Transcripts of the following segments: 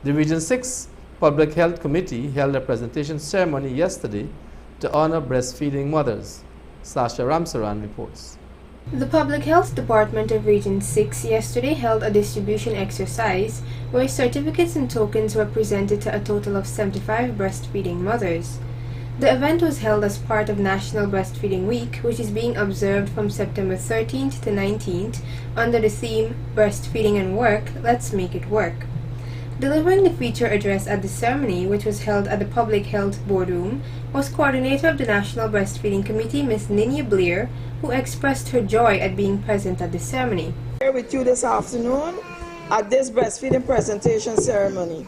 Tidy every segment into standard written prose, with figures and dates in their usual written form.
The Region 6 Public Health Committee held a presentation ceremony yesterday to honor breastfeeding mothers. Sasha Ramsaran reports. The Public Health Department of Region 6 yesterday held a distribution exercise where certificates and tokens were presented to a total of 75 breastfeeding mothers. The event was held as part of National Breastfeeding Week, which is being observed from September 13th to 19th under the theme Breastfeeding and Work, Let's Make It Work. Delivering the feature address at the ceremony, which was held at the Public Health Boardroom, was coordinator of the National Breastfeeding Committee, Ms. Ninia Blair, who expressed her joy at being present at the ceremony. Here with you this afternoon at this breastfeeding presentation ceremony.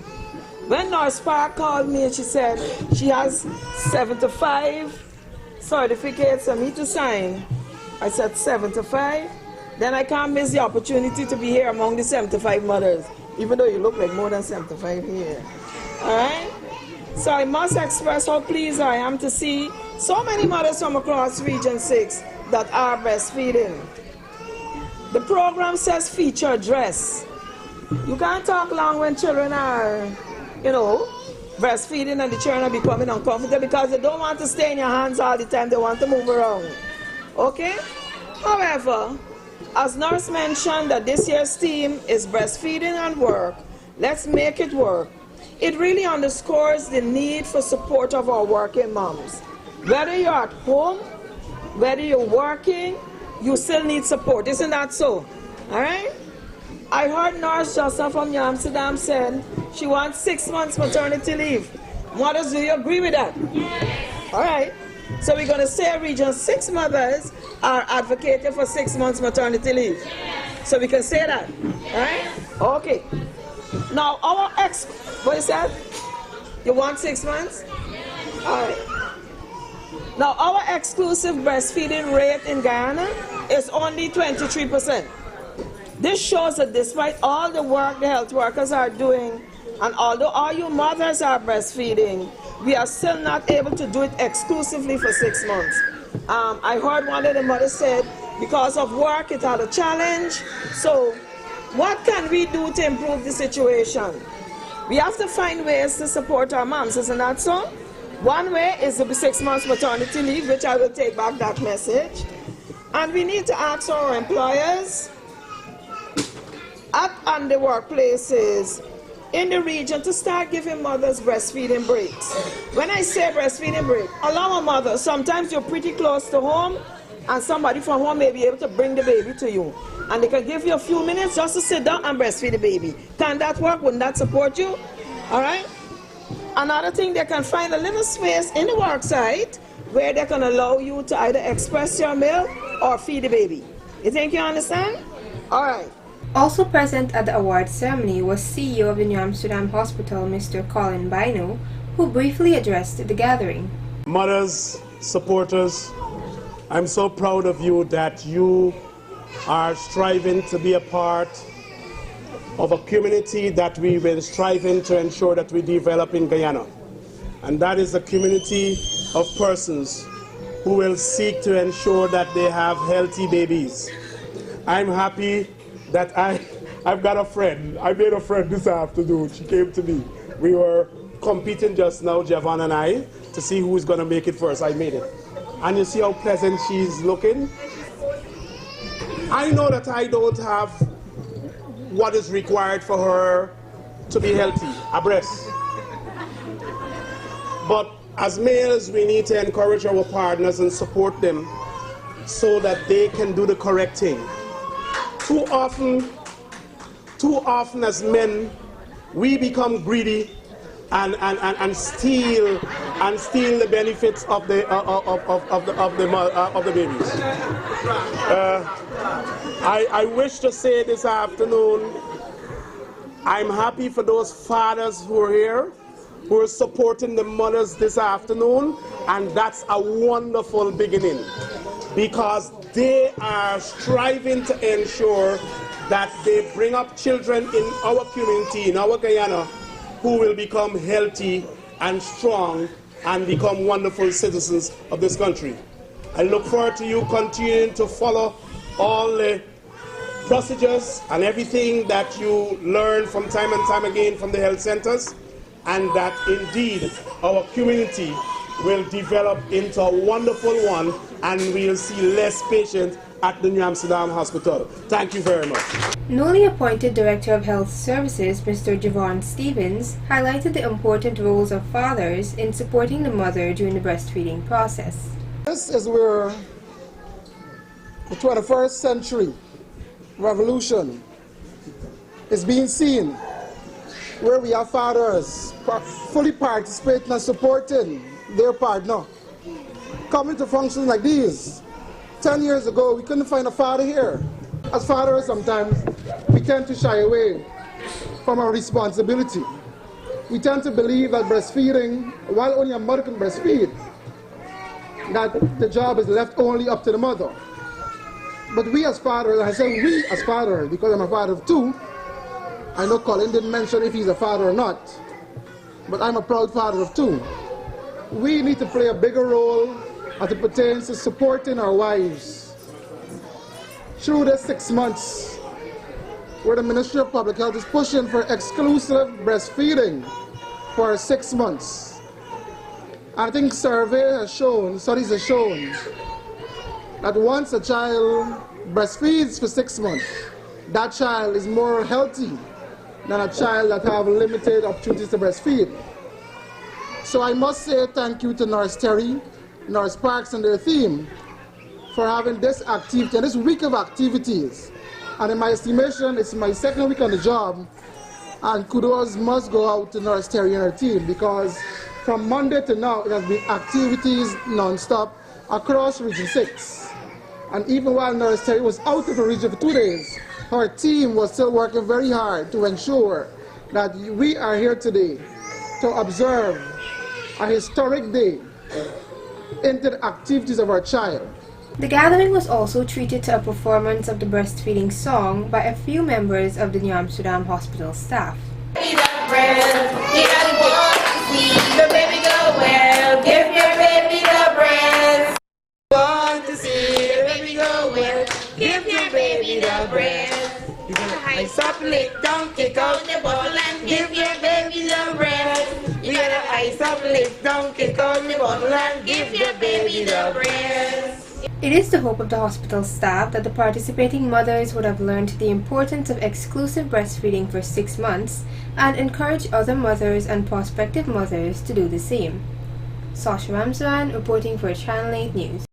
When Nurse Park called me and she said she has 75 certificates for me to sign, I said 75? Then I can't miss the opportunity to be here among the 75 mothers, even though you look like more than 75 here. Alright? So I must express how pleased I am to see so many mothers from across Region 6 that are breastfeeding. The program says feature address. You can't talk long when children are, breastfeeding and the children are becoming uncomfortable because they don't want to stay in your hands all the time, they want to move around. Okay? However, as Nurse mentioned that this year's theme is breastfeeding and work, let's make it work. It really underscores the need for support of our working moms. Whether you're at home, whether you're working, you still need support. Isn't that so? All right? I heard Nurse Jossa from New Amsterdam said she wants 6 months maternity leave. Mothers, do you agree with that? Yes. All right. So we're going to say Region 6 mothers are advocating for 6 months maternity leave. Yes. So we can say that. All right? Okay. Now, what is that? You want 6 months? All right. Now, our exclusive breastfeeding rate in Guyana is only 23%. This shows that despite all the work the health workers are doing, and although all you mothers are breastfeeding, we are still not able to do it exclusively for 6 months. I heard one of the mothers said, because of work, it had a challenge. So, what can we do to improve the situation? We have to find ways to support our moms, isn't that so? One way is the 6 months maternity leave, which I will take back that message. And we need to ask our employers and the workplaces in the region to start giving mothers breastfeeding breaks. When I say breastfeeding break, allow a mother, sometimes you're pretty close to home and somebody from home may be able to bring the baby to you. And they can give you a few minutes just to sit down and breastfeed the baby. Can that work? Wouldn't that support you? All right? Another thing, they can find a little space in the work site where they can allow you to either express your milk or feed the baby. You think you understand? All right. Also present at the award ceremony was CEO of the New Amsterdam Hospital, Mr. Colin Bino, who briefly addressed the gathering. Mothers, supporters, I'm so proud of you that you are striving to be a part of a community that we've been striving to ensure that we develop in Guyana. And that is a community of persons who will seek to ensure that they have healthy babies. I'm happy that I've got a friend. I made a friend this afternoon. She came to me. We were competing just now, Javon and I, to see who's going to make it first. I made it. And you see how pleasant she's looking? I know that I don't have what is required for her to be healthy, a breast. But as males, we need to encourage our partners and support them so that they can do the correct thing. Too often as men, we become greedy and steal the benefits of the babies. I wish to say this afternoon, I'm happy for those fathers who are here, who are supporting the mothers this afternoon, and that's a wonderful beginning, because they are striving to ensure that they bring up children in our community, in our Guyana, who will become healthy and strong and become wonderful citizens of this country. I look forward to you continuing to follow all the procedures and everything that you learn from time and time again from the health centers, and that indeed our community will develop into a wonderful one, and we'll see less patients at the New Amsterdam Hospital. Thank you very much. Newly appointed Director of Health Services, Mr. Javon Stevens, highlighted the important roles of fathers in supporting the mother during the breastfeeding process. This is where the 21st century revolution is being seen, where we have fathers fully participating and supporting their partner. Coming to functions like these, 10 years ago, we couldn't find a father here. As fathers, sometimes we tend to shy away from our responsibility. We tend to believe that breastfeeding, while only a mother can breastfeed, that the job is left only up to the mother. But we as fathers, and I say we as fathers because I'm a father of two. I know Colin didn't mention if he's a father or not, but I'm a proud father of two. We need to play a bigger role as it pertains to supporting our wives through the 6 months where the Ministry of Public Health is pushing for exclusive breastfeeding for 6 months. I think studies have shown that once a child breastfeeds for 6 months, that child is more healthy than a child that have limited opportunities to breastfeed. So I must say thank you to Nurse Terry, Nurse Parks and their team for having this activity and this week of activities. And in my estimation, it's my second week on the job, and kudos must go out to Nurse Terry and her team, because from Monday to now, it has been activities non-stop across Region 6. And even while Nurse Terry was out of the region for 2 days, her team was still working very hard to ensure that we are here today to observe a historic day into the activities of our child. The gathering was also treated to a performance of the breastfeeding song by a few members of the New Amsterdam Hospital staff. Give your baby the well, give your baby the breast. Want to see the baby go well, give your baby the breast. You gotta ice up, lick down, kick out the bottle and give your baby the breast. You gotta ice up, lick down, kick out the bottle and give your baby the breast. It is the hope of the hospital staff that the participating mothers would have learned the importance of exclusive breastfeeding for 6 months and encourage other mothers and prospective mothers to do the same. Sasha Ramzan reporting for Channel 8 News.